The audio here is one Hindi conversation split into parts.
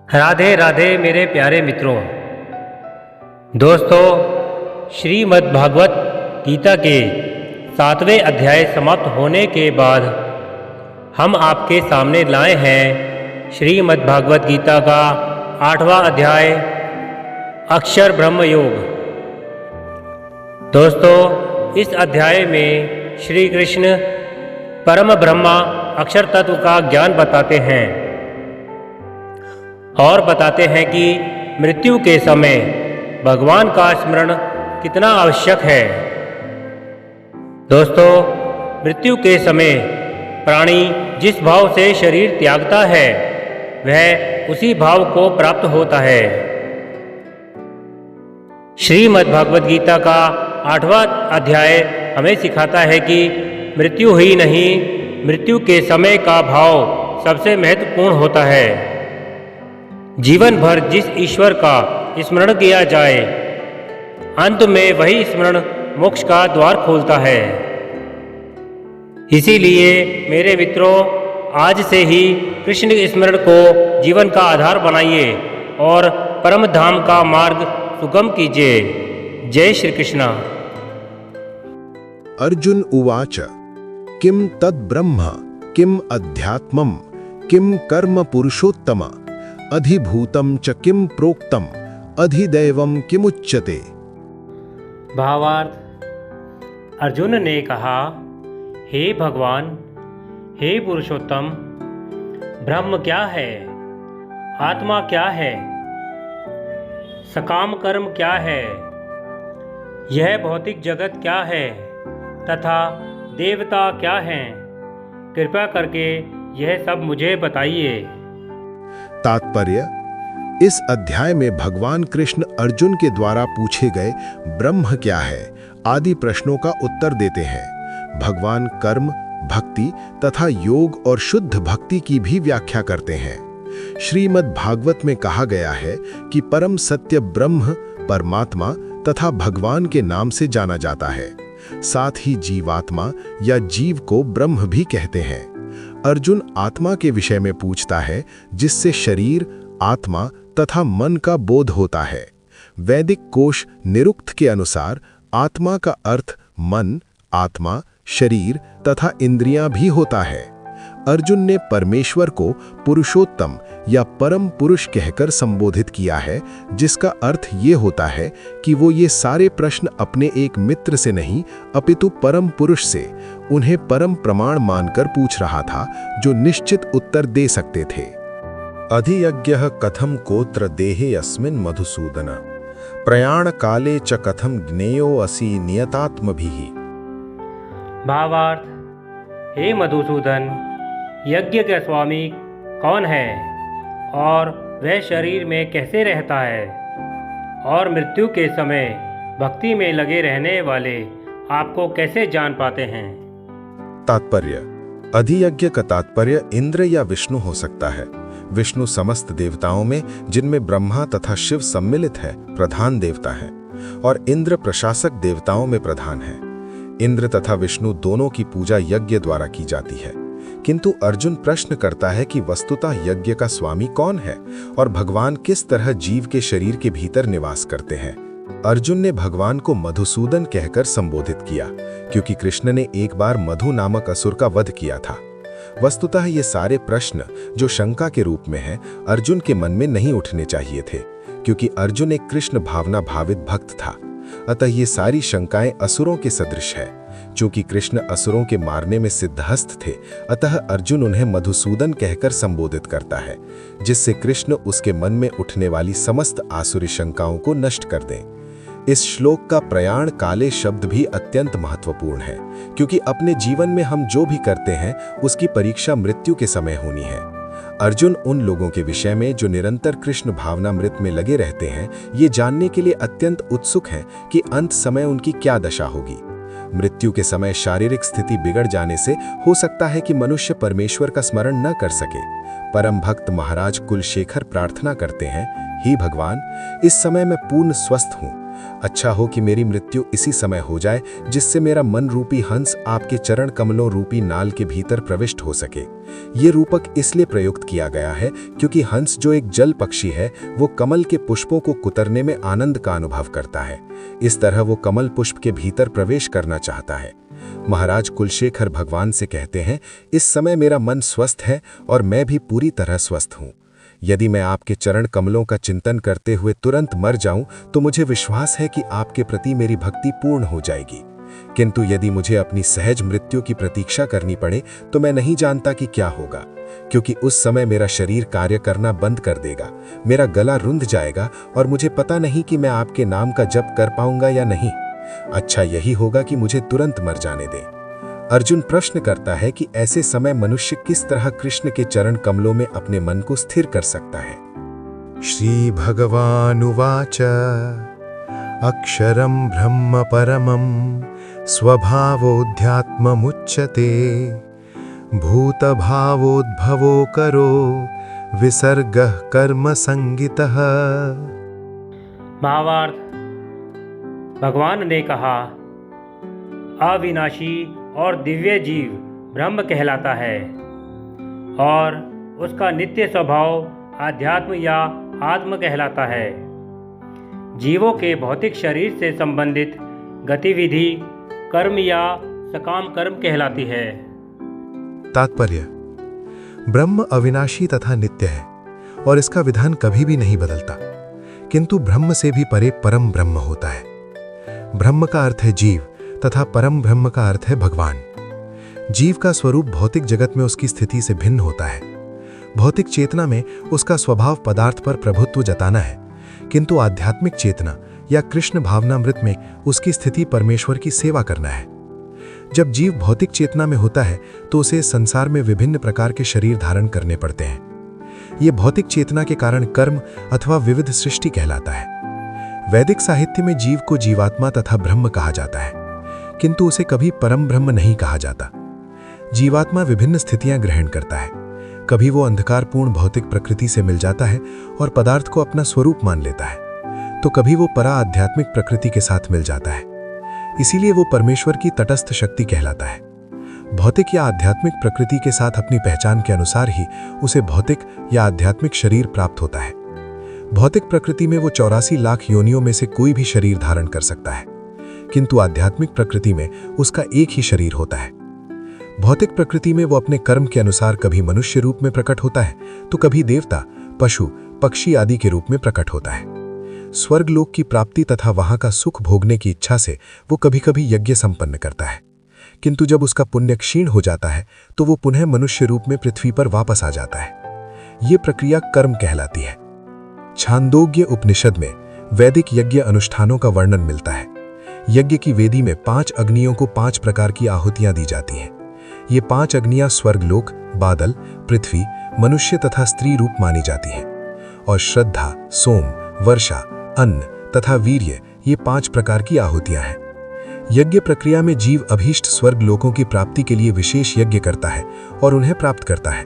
राधे राधे मेरे प्यारे मित्रों। दोस्तों, श्रीमद् भागवत गीता के 7वें अध्याय समाप्त होने के बाद हम आपके सामने लाए हैं श्रीमद् भागवत गीता का 8वां अध्याय अक्षर ब्रह्म योग। दोस्तों, इस अध्याय में श्री कृष्ण परम ब्रह्मा अक्षर तत्व का ज्ञान बताते हैं और बताते हैं कि मृत्यु के समय भगवान का स्मरण कितना आवश्यक है। दोस्तों, मृत्यु के समय प्राणी जिस भाव से शरीर त्यागता है वह उसी भाव को प्राप्त होता है। श्रीमद् भागवत गीता का 8वां अध्याय हमें सिखाता है कि मृत्यु ही नहीं, मृत्यु के समय का भाव सबसे महत्वपूर्ण होता है। जीवन भर जिस ईश्वर का स्मरण किया जाए, अंत में वही स्मरण मोक्ष का द्वार खोलता है। इसीलिए मेरे मित्रों, आज से ही कृष्ण स्मरण को जीवन का आधार बनाइए और परम धाम का मार्ग सुगम कीजिए। जय श्री कृष्ण। अर्जुन उवाच किम तद्ब्रह्म किम अध्यात्मम किम कर्म पुरुषोत्तम अधिभूतम च किम प्रोक्तम अधिदैवम किमुच्यते। भावार्थ, अर्जुन ने कहा, हे भगवान, हे पुरुषोत्तम, ब्रह्म क्या है, आत्मा क्या है, सकाम कर्म क्या है, यह भौतिक जगत क्या है तथा देवता क्या हैं? कृपा करके यह सब मुझे बताइए। तात्पर्य, इस अध्याय में भगवान कृष्ण अर्जुन के द्वारा पूछे गए ब्रह्म क्या है आदि प्रश्नों का उत्तर देते हैं। भगवान कर्म, भक्ति तथा योग और शुद्ध भक्ति की भी व्याख्या करते हैं। श्रीमद् भागवत में कहा गया है कि परम सत्य ब्रह्म परमात्मा तथा भगवान के नाम से जाना जाता है। साथ ही जीवात्मा या जीव को ब्रह्म भी कहते हैं। अर्जुन आत्मा के विषय में पूछता है, जिससे शरीर, आत्मा तथा मन का बोध होता है। वैदिक कोश निरुक्त के अनुसार आत्मा का अर्थ मन, आत्मा, शरीर तथा इंद्रियां भी होता है। अर्जुन ने परमेश्वर को पुरुषोत्तम या परम पुरुष कहकर संबोधित किया है, जिसका अर्थ ये होता है कि वो ये सारे प्रश्न अपने एक मित्र से नहीं अपितु परम पुरुष से, उन्हें परम प्रमाण मानकर पूछ रहा था, जो निश्चित उत्तर दे सकते थे। अधियज्ञः कथम कोत्र देहे अस्मिन् मधुसूदन प्रयाण काले च कथम ज्ञेयो असि नियतात्मभिः। भावार्थ, हे मधुसूदन, यज्ञ का स्वामी कौन है और वह शरीर में कैसे रहता है, और मृत्यु के समय भक्ति में लगे रहने वाले आपको कैसे जान पाते हैं। तात्पर्य, अधियज्ञ का तात्पर्य इंद्र या विष्णु हो सकता है। विष्णु समस्त देवताओं में, जिनमें ब्रह्मा तथा शिव सम्मिलित है, प्रधान देवता है और इंद्र प्रशासक देवताओं में प्रधान है। इंद्र तथा विष्णु दोनों की पूजा यज्ञ द्वारा की जाती है। किंतु अर्जुन प्रश्न करता है कि वस्तुतः यज्ञ का स्वामी कौन है और भगवान किस तरह जीव के शरीर के भीतर निवास करते हैं। अर्जुन ने भगवान को मधुसूदन कहकर संबोधित किया, क्योंकि कृष्ण ने एक बार मधु नामक असुर का वध किया था। वस्तुतः ये सारे प्रश्न जो शंका के रूप में हैं, अर्जुन के मन में नहीं उठने चाहिए थे, क्योंकि अर्जुन एक कृष्ण भावना भावित भक्त था। अतः ये सारी शंकाएं असुरों के सदृश है। चूंकि कृष्ण असुरों के मारने में सिद्धहस्त थे, अतः अर्जुन उन्हें मधुसूदन कहकर संबोधित करता है, जिससे कृष्ण उसके मन में उठने वाली समस्त आसुरी शंकाओं को नष्ट कर दें। इस श्लोक का प्रयाण काले शब्द भी अत्यंत महत्वपूर्ण है, क्योंकि अपने जीवन में हम जो भी करते हैं उसकी परीक्षा मृत्यु के समय होनी है। अर्जुन उन लोगों के विषय में जो निरंतर कृष्ण भावनामृत में लगे रहते हैं, ये जानने के लिए अत्यंत उत्सुक हैं कि अंत समय उनकी क्या दशा होगी। मृत्यु के समय शारीरिक स्थिति बिगड़ जाने से हो सकता है कि मनुष्य परमेश्वर का स्मरण न कर सके। परम भक्त महाराज कुलशेखर प्रार्थना करते हैं, हे भगवान, इस समय मैं पूर्ण स्वस्थ हूँ, अच्छा हो कि मेरी मृत्यु इसी समय हो जाए जिससे मेरा मन रूपी हंस आपके चरण कमलों रूपी नाल के भीतर प्रविष्ट हो सके। ये रूपक इसलिए प्रयुक्त किया गया है क्योंकि हंस जो एक जल पक्षी है वो कमल के पुष्पों को कुतरने में आनंद का अनुभव करता है। इस तरह वो कमल पुष्प के भीतर प्रवेश करना चाहता है। महाराज कुलशेखर भगवान से कहते हैं, इस समय मेरा मन स्वस्थ है और मैं भी पूरी तरह स्वस्थ हूँ। यदि मैं आपके चरण कमलों का चिंतन करते हुए तुरंत मर जाऊं तो मुझे विश्वास है कि आपके प्रति मेरी भक्ति पूर्ण हो जाएगी। किंतु यदि मुझे अपनी सहज मृत्यु की प्रतीक्षा करनी पड़े तो मैं नहीं जानता कि क्या होगा, क्योंकि उस समय मेरा शरीर कार्य करना बंद कर देगा, मेरा गला रुंध जाएगा और मुझे पता नहीं कि मैं आपके नाम का जप कर पाऊंगा या नहीं। अच्छा यही होगा कि मुझे तुरंत मर जाने दें। अर्जुन प्रश्न करता है कि ऐसे समय मनुष्य किस तरह कृष्ण के चरण कमलों में अपने मन को स्थिर कर सकता है। श्री भगवानुवाच अक्षरं ब्रह्म परमं स्वभावोऽध्यात्ममुच्यते भूतभावोद्भवो करो विसर्गः कर्म संगितः। भावार्थ, भगवान ने कहा, अविनाशी और दिव्य जीव ब्रह्म कहलाता है और उसका नित्य स्वभाव आध्यात्म या आत्म कहलाता है। जीवों के भौतिक शरीर से संबंधित गतिविधि कर्म या सकाम कर्म कहलाती है। तात्पर्य, ब्रह्म अविनाशी तथा नित्य है और इसका विधान कभी भी नहीं बदलता, किंतु ब्रह्म से भी परे परम ब्रह्म होता है। ब्रह्म का अर्थ है जीव तथा परम ब्रह्म का अर्थ है भगवान। जीव का स्वरूप भौतिक जगत में उसकी स्थिति से भिन्न होता है। भौतिक चेतना में उसका स्वभाव पदार्थ पर प्रभुत्व जताना है, किंतु आध्यात्मिक चेतना या कृष्ण भावनामृत में उसकी स्थिति परमेश्वर की सेवा करना है। जब जीव भौतिक चेतना में होता है तो उसे संसार में विभिन्न प्रकार के शरीर धारण करने पड़ते हैं। ये भौतिक चेतना के कारण कर्म अथवा विविध सृष्टि कहलाता है। वैदिक साहित्य में जीव को जीवात्मा तथा ब्रह्म कहा जाता है, किंतु उसे कभी परम ब्रह्म नहीं कहा जाता। जीवात्मा विभिन्न स्थितियां ग्रहण करता है। कभी वो अंधकारपूर्ण भौतिक प्रकृति से मिल जाता है और पदार्थ को अपना स्वरूप मान लेता है, तो कभी वो परा आध्यात्मिक प्रकृति के साथ मिल जाता है। इसीलिए वो परमेश्वर की तटस्थ शक्ति कहलाता है। भौतिक या आध्यात्मिक प्रकृति के साथ अपनी पहचान के अनुसार ही उसे भौतिक या आध्यात्मिक शरीर प्राप्त होता है। भौतिक प्रकृति में वो 84 लाख योनियों में से कोई भी शरीर धारण कर सकता है, किंतु आध्यात्मिक प्रकृति में उसका एक ही शरीर होता है। भौतिक प्रकृति में वो अपने कर्म के अनुसार कभी मनुष्य रूप में प्रकट होता है तो कभी देवता, पशु, पक्षी आदि के रूप में प्रकट होता है। स्वर्ग लोक की प्राप्ति तथा वहां का सुख भोगने की इच्छा से वो कभी कभी यज्ञ संपन्न करता है, किंतु जब उसका पुण्य क्षीण हो जाता है तो वो पुनः मनुष्य रूप में पृथ्वी पर वापस आ जाता है। ये प्रक्रिया कर्म कहलाती है। छांदोग्य उपनिषद में वैदिक यज्ञ अनुष्ठानों का वर्णन मिलता है। यज्ञ की वेदी में 5 अग्नियों को 5 प्रकार की आहुतियां दी जाती हैं। ये 5 अग्नियां स्वर्गलोक, बादल, पृथ्वी, मनुष्य तथा स्त्री रूप मानी जाती हैं। और श्रद्धा, सोम, वर्षा, अन्न तथा वीर्य ये 5 प्रकार की आहुतियां हैं। यज्ञ प्रक्रिया में जीव अभीष्ट स्वर्ग लोकों की प्राप्ति के लिए विशेष यज्ञ करता है और उन्हें प्राप्त करता है।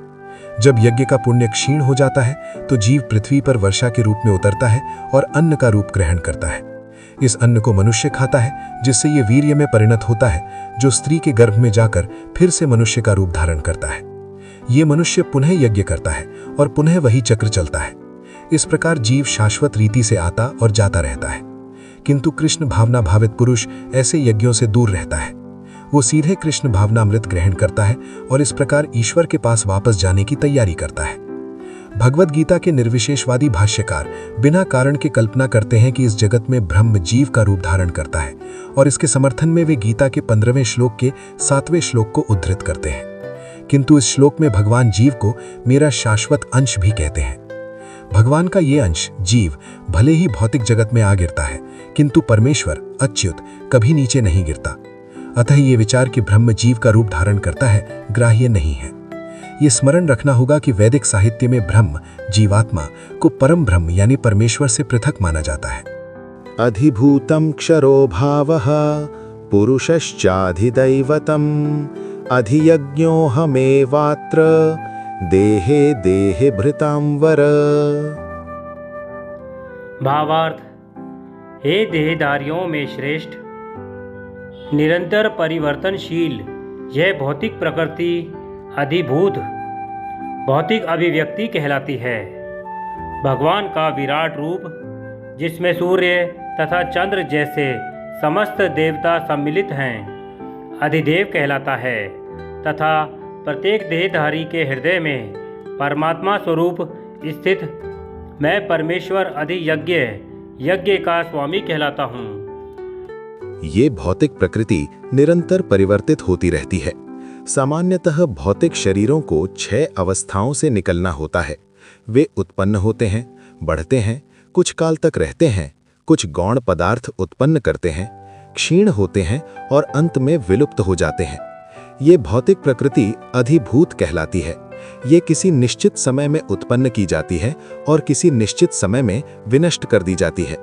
जब यज्ञ का पुण्य क्षीण हो जाता है तो जीव पृथ्वी पर वर्षा के रूप में उतरता है और अन्न का रूप ग्रहण करता है। इस अन्न को मनुष्य खाता है, जिससे ये वीर्य में परिणत होता है, जो स्त्री के गर्भ में जाकर फिर से मनुष्य का रूप धारण करता है। ये मनुष्य पुनः यज्ञ करता है और पुनः वही चक्र चलता है। इस प्रकार जीव शाश्वत रीति से आता और जाता रहता है, किंतु कृष्ण भावना भावित पुरुष ऐसे यज्ञों से दूर रहता है। वो सीधे कृष्ण भावनामृत ग्रहण करता है और इस प्रकार ईश्वर के पास वापस जाने की तैयारी करता है। भगवद गीता के निर्विशेषवादी भाष्यकार बिना कारण के कल्पना करते हैं कि इस जगत में ब्रह्म जीव का रूप धारण करता है और इसके समर्थन में वे गीता के 15वें श्लोक के 7वें श्लोक को उद्धृत करते हैं, किंतु इस श्लोक में भगवान जीव को मेरा शाश्वत अंश भी कहते हैं। भगवान का ये अंश जीव भले ही भौतिक जगत में आ गिरता है, किंतु परमेश्वर अच्युत कभी नीचे नहीं गिरता। अतः ये विचार कि ब्रह्म जीव का रूप धारण करता है ग्राह्य नहीं है। ये स्मरण रखना होगा कि वैदिक साहित्य में ब्रह्म जीवात्मा को परम ब्रह्म यानी परमेश्वर से पृथक माना जाता है। अधिभूतं क्षरो भावः पुरुषश्चाधिदैवतम् अधियज्ञोऽहमेवात्र देहे देहे भृतां वर। भावार्थ, हे देहधारियों में श्रेष्ठ, निरंतर परिवर्तनशील यह भौतिक प्रकृति अधिभूत भौतिक अभिव्यक्ति कहलाती है। भगवान का विराट रूप, जिसमें सूर्य तथा चंद्र जैसे समस्त देवता सम्मिलित हैं, अधिदेव कहलाता है तथा प्रत्येक देहधारी के हृदय में परमात्मा स्वरूप स्थित मैं परमेश्वर अधियज्ञ यज्ञ का स्वामी कहलाता हूँ। ये भौतिक प्रकृति निरंतर परिवर्तित होती रहती है। सामान्यतः भौतिक शरीरों को 6 अवस्थाओं से निकलना होता है। वे उत्पन्न होते हैं, बढ़ते हैं, कुछ काल तक रहते हैं, कुछ गौण पदार्थ उत्पन्न करते हैं, क्षीण होते हैं और अंत में विलुप्त हो जाते हैं। ये भौतिक प्रकृति अधिभूत कहलाती है। ये किसी निश्चित समय में उत्पन्न की जाती है और किसी निश्चित समय में विनष्ट कर दी जाती है।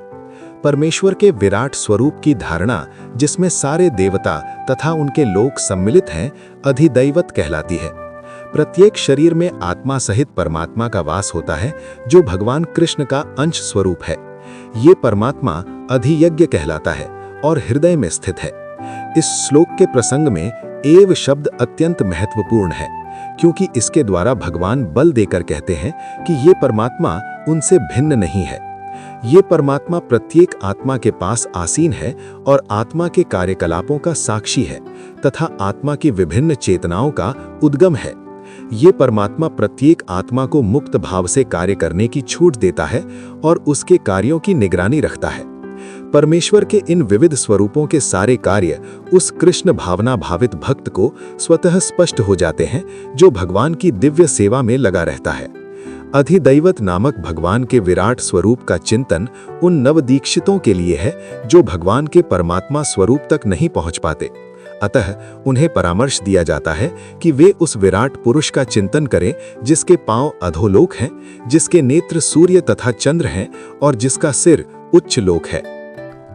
परमेश्वर के विराट स्वरूप की धारणा, जिसमें सारे देवता तथा उनके लोक सम्मिलित हैं, अधिदैवत कहलाती है। प्रत्येक शरीर में आत्मा सहित परमात्मा का वास होता है, जो भगवान कृष्ण का अंश स्वरूप है। ये परमात्मा अधियज्ञ कहलाता है और हृदय में स्थित है। इस श्लोक के प्रसंग में एव शब्द अत्यंत महत्वपूर्ण है, क्योंकि इसके द्वारा भगवान बल देकर कहते हैं कि ये परमात्मा उनसे भिन्न नहीं है। ये परमात्मा प्रत्येक आत्मा के पास आसीन है और आत्मा के कार्यकलापों का साक्षी है तथा आत्मा की विभिन्न चेतनाओं का उद्गम है। ये परमात्मा प्रत्येक आत्मा को मुक्त भाव से कार्य करने की छूट देता है और उसके कार्यों की निगरानी रखता है। परमेश्वर के इन विविध स्वरूपों के सारे कार्य उस कृष्ण भावना भावित भक्त को स्वतः स्पष्ट हो जाते हैं, जो भगवान की दिव्य सेवा में लगा रहता है। अधिदैवत नामक भगवान के विराट स्वरूप का चिंतन उन नवदीक्षितों के लिए है जो भगवान के परमात्मा स्वरूप तक नहीं पहुंच पाते। अतः उन्हें परामर्श दिया जाता है कि वे उस विराट पुरुष का चिंतन करें, जिसके पांव अधोलोक हैं, जिसके नेत्र सूर्य तथा चंद्र हैं और जिसका सिर उच्च लोक है।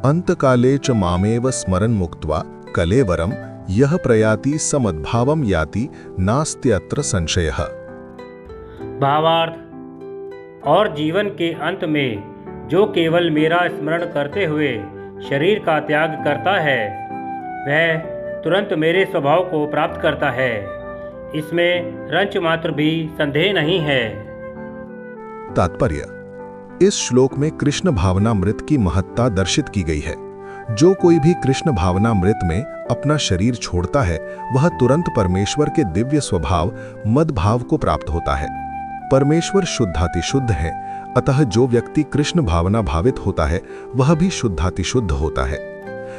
अंतकाले च मामेव स्मरन् मुक्त्वा कलेवरम यह प्रयाति समद्भावम याति नास्त्यत्र संशयः। भावार्थ, और जीवन के अंत में जो केवल मेरा स्मरण करते हुए शरीर का त्याग करता है, वह तुरंत मेरे स्वभाव को प्राप्त करता है। इसमें रंच मात्र भी संदेह नहीं है। तात्पर्य: इस श्लोक में कृष्ण भावनामृत की महत्ता दर्शित की गई है। जो कोई भी कृष्ण भावनामृत में अपना शरीर छोड़ता है, वह तुरंत परमेश्वर के दिव्य स्वभाव मदभाव को प्राप्त होता है। परमेश्वर शुद्धातिशुद्ध है, अतः जो व्यक्ति कृष्ण भावना भावित होता है वह भी शुद्धातिशुद्ध होता है।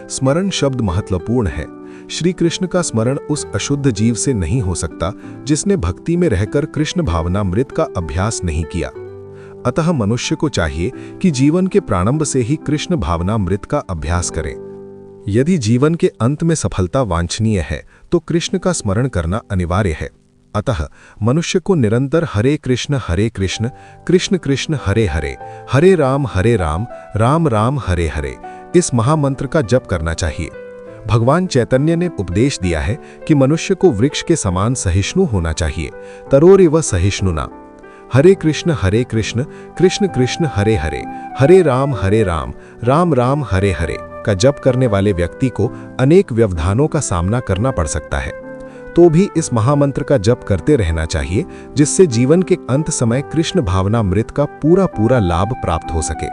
स्मरण शब्द महत्वपूर्ण है। श्री कृष्ण का स्मरण उस अशुद्ध जीव से नहीं हो सकता जिसने भक्ति में रहकर कृष्ण भावनामृत का अभ्यास नहीं किया। अतः मनुष्य को चाहिए कि जीवन के प्रारंभ से ही कृष्ण भावनामृत का अभ्यास करें। यदि जीवन के अंत में सफलता वांछनीय है तो कृष्ण का स्मरण करना अनिवार्य है। अतः मनुष्य को निरंतर हरे कृष्ण कृष्ण कृष्ण हरे हरे, हरे राम राम राम हरे हरे इस महामंत्र का जप करना चाहिए। भगवान चैतन्य ने उपदेश दिया है कि मनुष्य को वृक्ष के समान सहिष्णु होना चाहिए, तरोरिव सहिष्णुना। हरे कृष्ण कृष्ण कृष्ण हरे हरे, हरे राम राम राम हरे हरे का जप करने वाले व्यक्ति को अनेक व्यवधानों का सामना करना पड़ सकता है, तो भी इस महामंत्र का जप करते रहना चाहिए, जिससे जीवन के अंत समय कृष्ण भावनामृत का पूरा लाभ प्राप्त हो सके।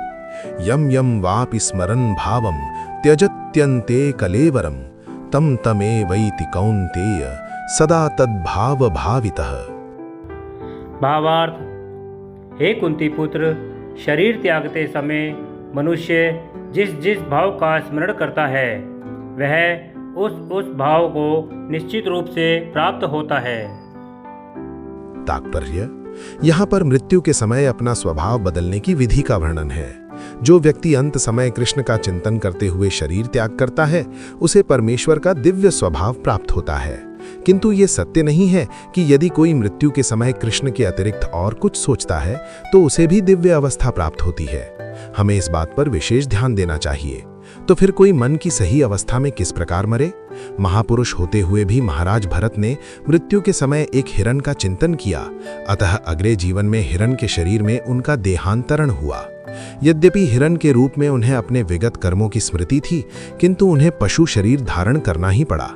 यम यम वापि स्मरन् भावम त्यजत्यन्ते कलेवरम तम तमेवैति कौन्तेय सदा तद्भाव भावितः। भावार्थ, हे कुंती पुत्र, शरीर त्यागते समय मनुष्य जिस भाव का स्मरण करता है, वह उस भाव को निश्चित रूप से प्राप्त होता है। तात्पर्य: यहाँ पर मृत्यु के समय अपना स्वभाव बदलने की विधि का वर्णन है। जो व्यक्ति अंत समय कृष्ण का चिंतन करते हुए शरीर त्याग करता है, उसे परमेश्वर का दिव्य स्वभाव प्राप्त होता है। किंतु ये सत्य नहीं है कि यदि कोई मृत्यु के समय कृष्ण के अतिरिक्त और कुछ सोचता है तो उसे भी दिव्य अवस्था प्राप्त होती है। हमें इस बात पर विशेष ध्यान देना चाहिए। तो फिर कोई मन की सही अवस्था में किस प्रकार मरे? महापुरुष होते हुए भी महाराज भरत ने मृत्यु के समय एक हिरण का चिंतन किया, अतः अगले जीवन में हिरण के शरीर में उनका देहांतरण हुआ। यद्यपि हिरण के रूप में उन्हें अपने विगत कर्मों की स्मृति थी, किंतु उन्हें पशु शरीर धारण करना ही पड़ा।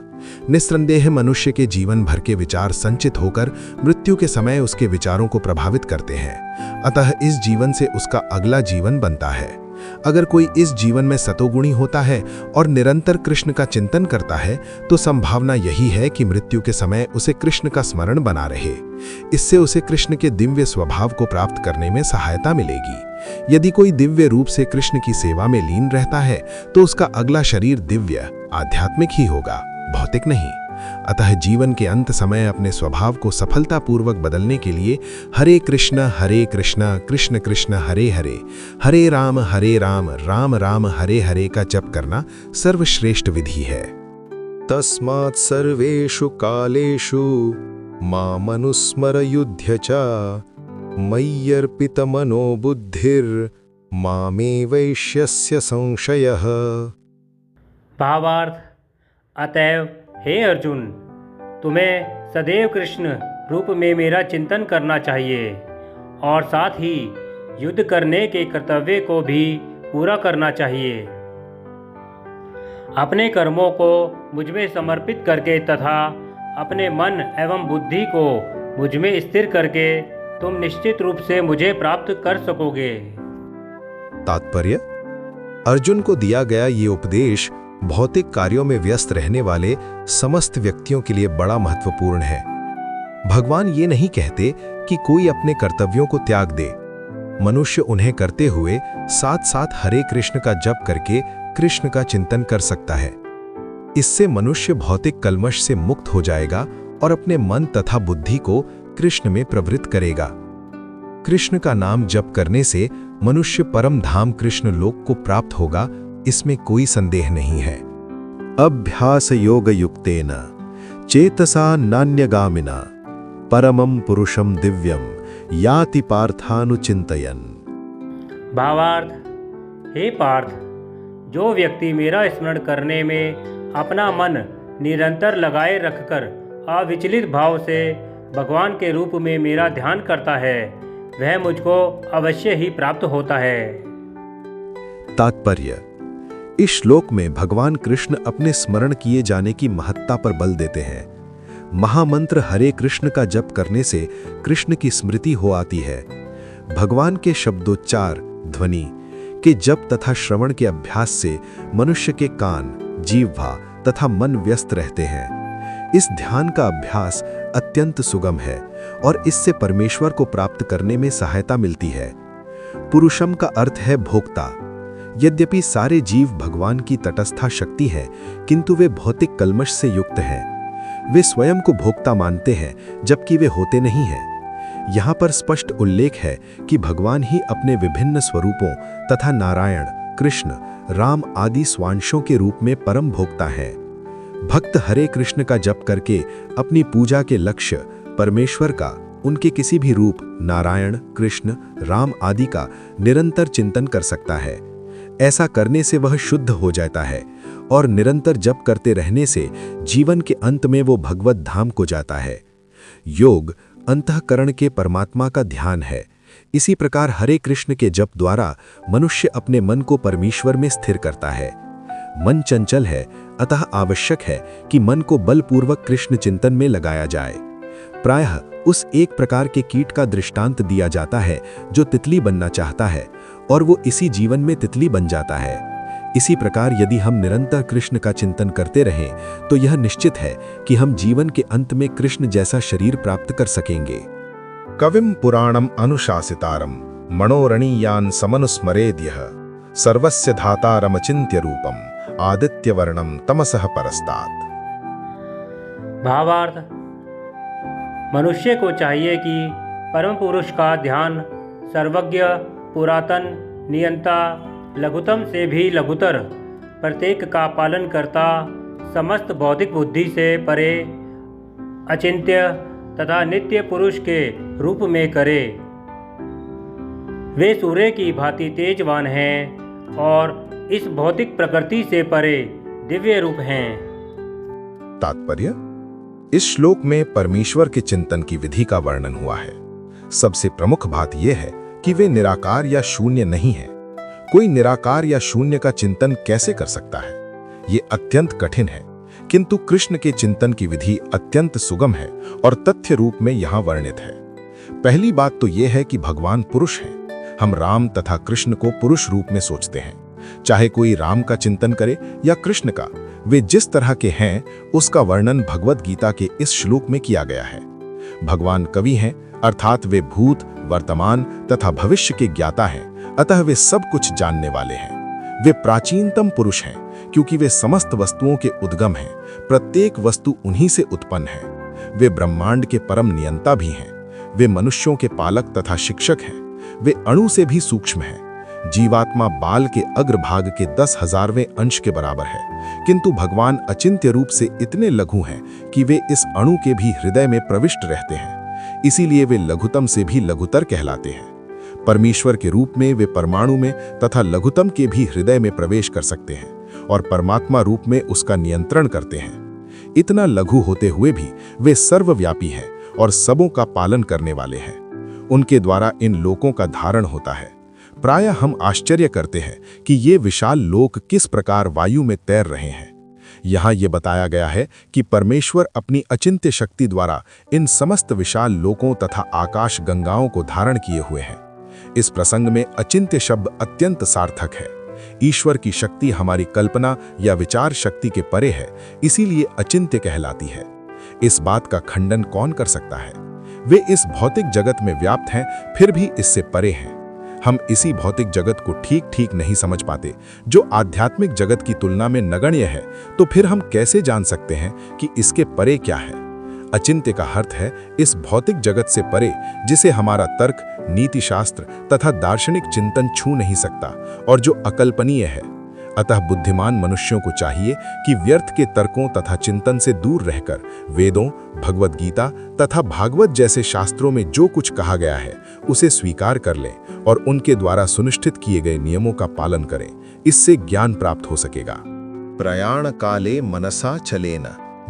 निस्संदेह मनुष्य के जीवन भर के विचार संचित होकर मृत्यु के समय उसके विचारों को प्रभावित करते हैं। अतः इस जीवन से उसका अगला जीवन बनता है। अगर कोई इस जीवन में सतोगुणी होता है और निरंतर कृष्ण का चिंतन करता है, तो संभावना यही है कि मृत्यु के समय उसे कृष्ण का स्मरण बना रहे। इससे उसे कृष्ण के दिव्य स्वभाव को प्राप्त करने में सहायता मिलेगी। यदि कोई दिव्य रूप से कृष्ण की सेवा में लीन रहता है, तो उसका अगला शरीर दिव्य आध्यात्मिक ही होगा, भौतिक नहीं। अतः जीवन के अंत समय अपने स्वभाव को सफलतापूर्वक बदलने के लिए हरे कृष्ण कृष्ण कृष्ण हरे हरे, हरे राम राम राम हरे हरे का जप करना सर्वश्रेष्ठ विधि है। तस्मात् सर्वेषु कालेषु मामनुस्मर युध्य च मय्यर्पित मनो बुद्धिर् मामेवैष्यस्य संशयः। भावार्थ: अतएव हे अर्जुन, तुम्हें सदैव कृष्ण रूप में मेरा चिंतन करना चाहिए और साथ ही युद्ध करने के कर्तव्य को भी पूरा करना चाहिए। अपने कर्मों को मुझ में समर्पित करके तथा अपने मन एवं बुद्धि को मुझ में स्थिर करके तुम निश्चित रूप से मुझे प्राप्त कर सकोगे। तात्पर्य: अर्जुन को दिया गया ये उपदेश भौतिक कार्यों में व्यस्त रहने वाले समस्त व्यक्तियों के लिए बड़ा महत्वपूर्ण है। भगवान ये नहीं कहते कि कोई अपने कर्तव्यों को त्याग दे। मनुष्य उन्हें करते हुए साथ साथ हरे कृष्ण का जप करके कृष्ण का चिंतन कर सकता है। इससे मनुष्य भौतिक कल्मश से मुक्त हो जाएगा और अपने मन तथा बुद्धि को कृष्ण में प्रवृत्त करेगा। कृष्ण का नाम जप करने से मनुष्य परम धाम कृष्ण लोक को प्राप्त होगा, इसमें कोई संदेह नहीं है। अभ्यास योग युक्तेन चेतसा नान्यगामिना परमं पुरुषं दिव्यं याति पार्थानुचिंतयन्। भावार्थ: हे पार्थ, जो व्यक्ति मेरा स्मरण करने में अपना मन निरंतर लगाए रखकर अविचलित भाव से भगवान के रूप में मेरा ध्यान करता है, वह मुझको अवश्य ही प्राप्त होता है। तात्पर्य: इस श्लोक में भगवान कृष्ण अपने स्मरण किए जाने की महत्ता पर बल देते हैं। महामंत्र हरे कृष्ण का जप करने से कृष्ण की स्मृति हो आती है। भगवान के शब्दोच्चार, ध्वनि के जप तथा श्रवण के अभ्यास से मनुष्य के कान, जीह्वा तथा मन व्यस्त रहते हैं। इस ध्यान का अभ्यास अत्यंत सुगम है और इससे परमेश्वर को प्राप्त करने में सहायता मिलती है। पुरुषम का अर्थ है भोक्ता। यद्यपि सारे जीव भगवान की तटस्था शक्ति है, किंतु वे भौतिक कल्मश से युक्त हैं। वे स्वयं को भोक्ता मानते हैं, जबकि वे होते नहीं हैं। यहाँ पर स्पष्ट उल्लेख है कि भगवान ही अपने विभिन्न स्वरूपों तथा नारायण, कृष्ण, राम आदि स्वांशों के रूप में परम भोक्ता हैं। भक्त हरे कृष्ण का जप करके अपनी पूजा के लक्ष्य परमेश्वर का, उनके किसी भी रूप नारायण, कृष्ण, राम आदि का निरंतर चिंतन कर सकता है। ऐसा करने से वह शुद्ध हो जाता है और निरंतर जप करते रहने से जीवन के अंत में वो भगवत धाम को जाता है। योग अंतःकरण के परमात्मा का ध्यान है। इसी प्रकार हरे कृष्ण के जप द्वारा मनुष्य अपने मन को परमेश्वर में स्थिर करता है। मन चंचल है, अतः आवश्यक है कि मन को बलपूर्वक कृष्ण चिंतन में लगाया जाए। प्रायः उस एक प्रकार के कीट का दृष्टांत दिया जाता है जो तितली बनना चाहता है और वो इसी जीवन में तितली बन जाता है। इसी प्रकार यदि हम निरंतर कृष्ण का चिंतन करते रहें तो यह निश्चित है कि हम जीवन के अंत में कृष्ण जैसा शरीर प्राप्त कर सकेंगे। कविम पुराणम अनुशासितारम मनोरणीयान समनुस्मरेद्यः सर्वस्य धातारमचिन्त्य रूपम आदित्यवर्णम तमसः परस्तात्। भावार्थ: मनुष्य को चाहिए कि परम पुरुष का ध्यान सर्वज्ञ, पुरातन, नियंता, लघुतम से भी लघुतर, प्रत्येक का पालन करता, समस्त बौद्धिक बुद्धि से परे, अचिंत्य तथा नित्य पुरुष के रूप में करे। वे सूर्य की भांति तेजवान हैं और इस भौतिक प्रकृति से परे दिव्य रूप हैं। तात्पर्य: इस श्लोक में परमेश्वर के चिंतन की विधि का वर्णन हुआ है। सबसे प्रमुख बात यह है कि वे निराकार या शून्य नहीं हैं। कोई निराकार या शून्य का चिंतन कैसे कर सकता है? ये अत्यंत कठिन है, किंतु कृष्ण के चिंतन की विधि अत्यंत सुगम है और तथ्य रूप में यहाँ वर्णित है। पहली बात तो यह है कि भगवान पुरुष हैं। हम राम तथा कृष्ण को पुरुष रूप में सोचते हैं। चाहे कोई राम का चिंतन करे या कृष्ण का, वे जिस तरह के हैं उसका वर्णन भगवत गीता के इस श्लोक में किया गया है। भगवान कवि हैं, अर्थात वे भूत, वर्तमान तथा भविष्य के ज्ञाता हैं, अतः वे सब कुछ जानने वाले हैं। वे प्राचीनतम पुरुष हैं क्योंकि वे समस्त वस्तुओं के उद्गम हैं। प्रत्येक वस्तु उन्हीं से उत्पन्न है। वे ब्रह्मांड के परम नियंता भी हैं। वे मनुष्यों के पालक तथा शिक्षक हैं। वे अणु से भी सूक्ष्म हैं। जीवात्मा बाल के अग्रभाग के 10,000वें अंश के बराबर है, किंतु भगवान अचिंत्य रूप से इतने लघु हैं कि वे इस अणु के भी हृदय में प्रविष्ट रहते हैं। इसीलिए वे लघुतम से भी लघुतर कहलाते हैं। परमेश्वर के रूप में वे परमाणु में तथा लघुतम के भी हृदय में प्रवेश कर सकते हैं और परमात्मा रूप में उसका नियंत्रण करते हैं। इतना लघु होते हुए भी वे सर्वव्यापी हैं और सबों का पालन करने वाले हैं। उनके द्वारा इन लोकों का धारण होता है। प्रायः हम आश्चर्य करते हैं कि ये विशाल लोक किस प्रकार वायु में तैर रहे हैं। यहाँ ये बताया गया है कि परमेश्वर अपनी अचिंत्य शक्ति द्वारा इन समस्त विशाल लोकों तथा आकाश गंगाओं को धारण किए हुए हैं। इस प्रसंग में अचिंत्य शब्द अत्यंत सार्थक है। ईश्वर की शक्ति हमारी कल्पना या विचार शक्ति के परे है, इसीलिए अचिंत्य कहलाती है। इस बात का खंडन कौन कर सकता है? वे इस भौतिक जगत में व्याप्त हैं, फिर भी इससे परे हैं। हम इसी भौतिक जगत को ठीक ठीक नहीं समझ पाते, जो आध्यात्मिक जगत की तुलना में नगण्य है, तो फिर हम कैसे जान सकते हैं कि इसके परे क्या है? अचिंत्य का अर्थ है इस भौतिक जगत से परे, जिसे हमारा तर्क, नीति शास्त्र तथा दार्शनिक चिंतन छू नहीं सकता और जो अकल्पनीय है। अतः बुद्धिमान मनुष्यों को चाहिए कि व्यर्थ के तर्कों तथा चिंतन से दूर रहकर वेदों, भगवत गीता तथा भागवत जैसे शास्त्रों में जो कुछ कहा गया है उसे स्वीकार कर लें और उनके द्वारा सुनिश्चित किए गए नियमों का पालन करें। इससे ज्ञान प्राप्त हो सकेगा। प्रयाण काले मनसा चलेन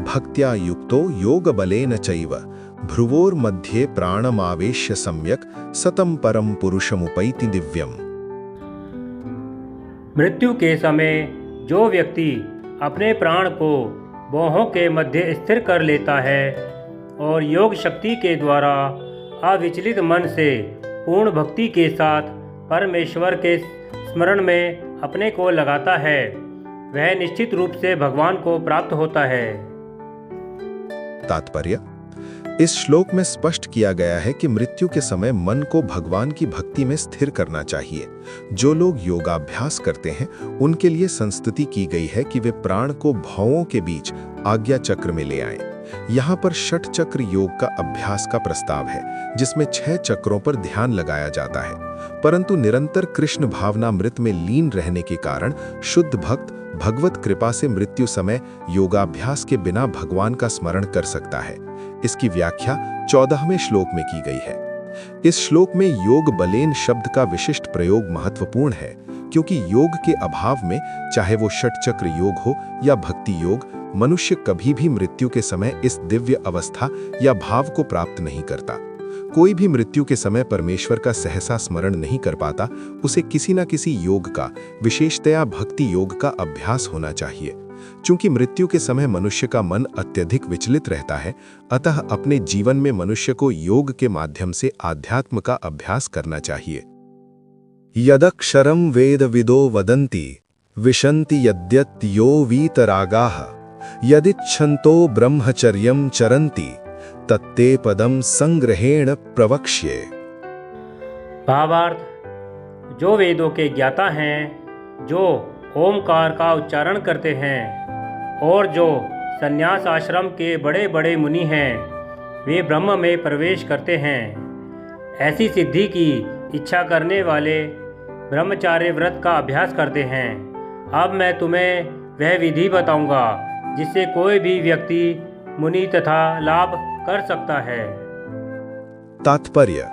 भक्त्या युक्तो योग बलेन चैव भ्रुवोर मध्ये प्राणमावेश्य सम्यक सतम परम पुरुषमुपैति दिव्यम। मृत्यु के समय जो व्यक्ति अपने प्राण को बाहों के मध्य स्थिर कर लेता है और योग शक्ति के द्वारा अविचलित मन से पूर्ण भक्ति के साथ परमेश्वर के स्मरण में अपने को लगाता है, वह निश्चित रूप से भगवान को प्राप्त होता है। तात्पर्य: इस श्लोक में स्पष्ट किया गया है कि मृत्यु के समय मन को भगवान की भक्ति में स्थिर करना चाहिए। जो लोग योगाभ्यास करते हैं उनके लिए संस्तुति की गई है कि वे प्राण को भौओं के बीच आज्ञा चक्र में ले आएं। यहाँ पर षट चक्र योग का अभ्यास का प्रस्ताव है, जिसमें 6 चक्रों पर ध्यान लगाया जाता है। परंतु निरंतर कृष्ण भावनामृत में लीन रहने के कारण शुद्ध भक्त भगवत कृपा से मृत्यु समय योगाभ्यास के बिना भगवान का स्मरण कर सकता है। इसकी व्याख्या 14वें श्लोक में की गई है। इस श्लोक में योग बलेन शब्द का विशिष्ट प्रयोग महत्वपूर्ण है, क्योंकि योग के अभाव में चाहे वो षट चक्र योग हो या भक्ति योग, मनुष्य कभी भी मृत्यु के समय इस दिव्य अवस्था या भाव को प्राप्त नहीं करता। कोई भी मृत्यु के समय परमेश्वर का सहसा स्मरण नहीं कर पाता। उसे किसी न किसी योग का, विशेषतया भक्ति योग का अभ्यास होना चाहिए। चूंकि मृत्यु के समय मनुष्य का मन अत्यधिक विचलित रहता है, अतः अपने जीवन में मनुष्य को योग के माध्यम से आध्यात्म का अभ्यास करना चाहिए। यदक्षरम वेद विदो वदन्ति विशन्ति यद्यत्यो वीतरागाः यदिच्छन्तो ब्रह्मचर्यं चरन्ति तत्ते पदम संग्रहेण प्रवक्ष्ये। भावार्थ: जो वेदों के ज्ञाता हैं, जो ओमकार का उच्चारण करते हैं और जो संन्यास आश्रम के बड़े बड़े मुनि हैं, वे ब्रह्म में प्रवेश करते हैं। ऐसी सिद्धि की इच्छा करने वाले ब्रह्मचार्य व्रत का अभ्यास करते हैं। अब मैं तुम्हें वह विधि बताऊंगा जिससे कोई भी व्यक्ति मुनि तथा लाभ कर सकता है। तात्पर्य: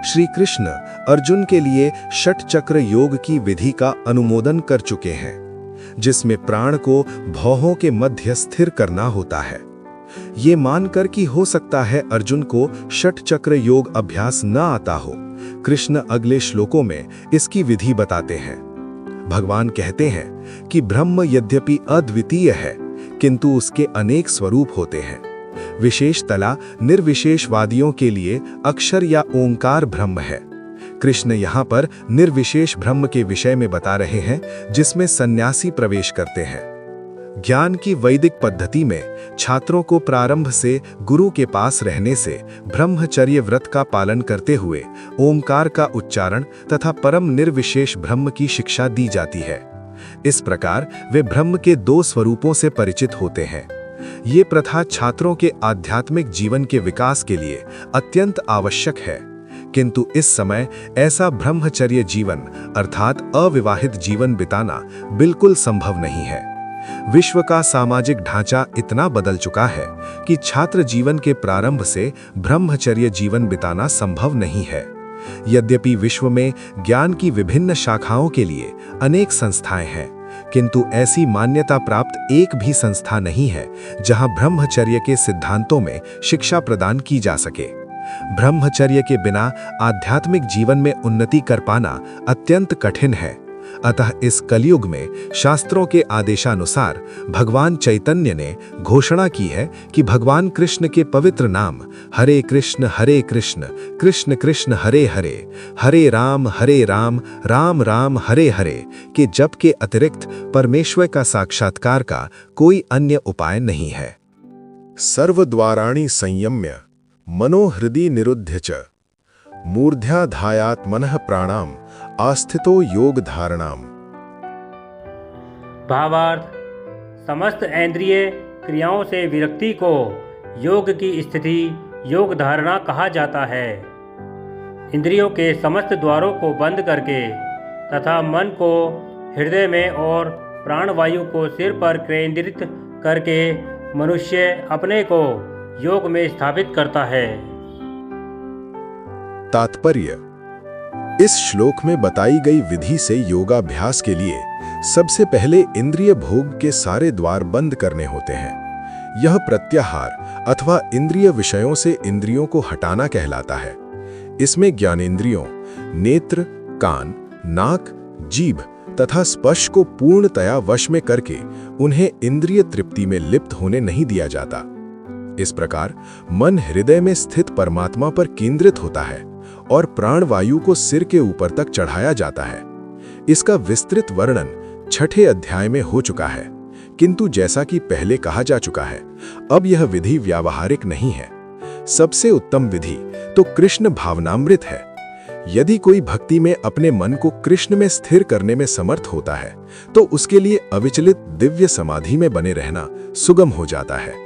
श्री कृष्ण अर्जुन के लिए षट चक्र योग की विधि का अनुमोदन कर चुके हैं, जिसमें प्राण को भौहों के मध्य स्थिर करना होता है। ये मानकर कि हो सकता है अर्जुन को षट चक्र योग अभ्यास न आता हो, कृष्ण अगले श्लोकों में इसकी विधि बताते हैं। भगवान कहते हैं कि ब्रह्म यद्यपि अद्वितीय है, किंतु उसके अनेक स्वरूप होते हैं। विशेषतला निर्विशेषवादियों के लिए अक्षर या ओंकार ब्रह्म है। कृष्ण यहाँ पर निर्विशेष ब्रह्म के विषय में बता रहे हैं, जिसमें सन्यासी प्रवेश करते हैं। ज्ञान की वैदिक पद्धति में छात्रों को प्रारंभ से गुरु के पास रहने से ब्रह्मचर्य व्रत का पालन करते हुए ओंकार का उच्चारण तथा परम निर्विशेष ब्रह्म की शिक्षा दी जाती है। इस प्रकार वे ब्रह्म के दो स्वरूपों से परिचित होते हैं। ये प्रथा छात्रों के आध्यात्मिक जीवन के विकास के लिए अत्यंत आवश्यक है, किंतु इस समय ऐसा ब्रह्मचर्य जीवन अर्थात अविवाहित जीवन बिताना बिल्कुल संभव नहीं है। विश्व का सामाजिक ढांचा इतना बदल चुका है कि छात्र जीवन के प्रारंभ से ब्रह्मचर्य जीवन बिताना संभव नहीं है। यद्यपि विश्व में ज्ञान की विभिन्न शाखाओं के लिए अनेक संस्थाएं हैं, किंतु ऐसी मान्यता प्राप्त एक भी संस्था नहीं है जहां ब्रह्मचर्य के सिद्धांतों में शिक्षा प्रदान की जा सके। ब्रह्मचर्य के बिना आध्यात्मिक जीवन में उन्नति कर पाना अत्यंत कठिन है। अतः इस कलयुग में शास्त्रों के आदेशानुसार भगवान चैतन्य ने घोषणा की है कि भगवान कृष्ण के पवित्र नाम हरे कृष्ण कृष्ण कृष्ण हरे हरे, हरे राम राम राम हरे हरे के जप के अतिरिक्त परमेश्वर का साक्षात्कार का कोई अन्य उपाय नहीं है। सर्वद्वाराणि संयम्य मनोहृदि निरुध्य च मूर्ध्याधायात् मनः प्राणाम आस्थितो योग धारणाम। भावार्थ, समस्त इंद्रिय क्रियाओं से विरक्ति को योग की स्थिति योग धारणा कहा जाता है। इंद्रियों के समस्त द्वारों को बंद करके तथा मन को हृदय में और प्राणवायु को सिर पर केंद्रित करके मनुष्य अपने को योग में स्थापित करता है। तात्पर्य: इस श्लोक में बताई गई विधि से योगाभ्यास के लिए सबसे पहले इंद्रिय भोग के सारे द्वार बंद करने होते हैं। यह प्रत्याहार अथवा इंद्रिय विषयों से इंद्रियों को हटाना कहलाता है। इसमें ज्ञानेंद्रियों नेत्र, कान, नाक, जीभ तथा स्पर्श को पूर्णतया वश में करके उन्हें इंद्रिय तृप्ति में लिप्त होने नहीं दिया जाता। इस प्रकार मन हृदय में स्थित परमात्मा पर केंद्रित होता है और प्राणवायु को सिर के ऊपर तक चढ़ाया जाता है। इसका विस्तृत वर्णन 6ठे अध्याय में हो चुका है, किंतु जैसा कि पहले कहा जा चुका है, अब यह विधि व्यावहारिक नहीं है। सबसे उत्तम विधि तो कृष्ण भावनामृत है। यदि कोई भक्ति में अपने मन को कृष्ण में स्थिर करने में समर्थ होता है, तो उसके लिए अविचलित दिव्य समाधि में बने रहना सुगम हो जाता है।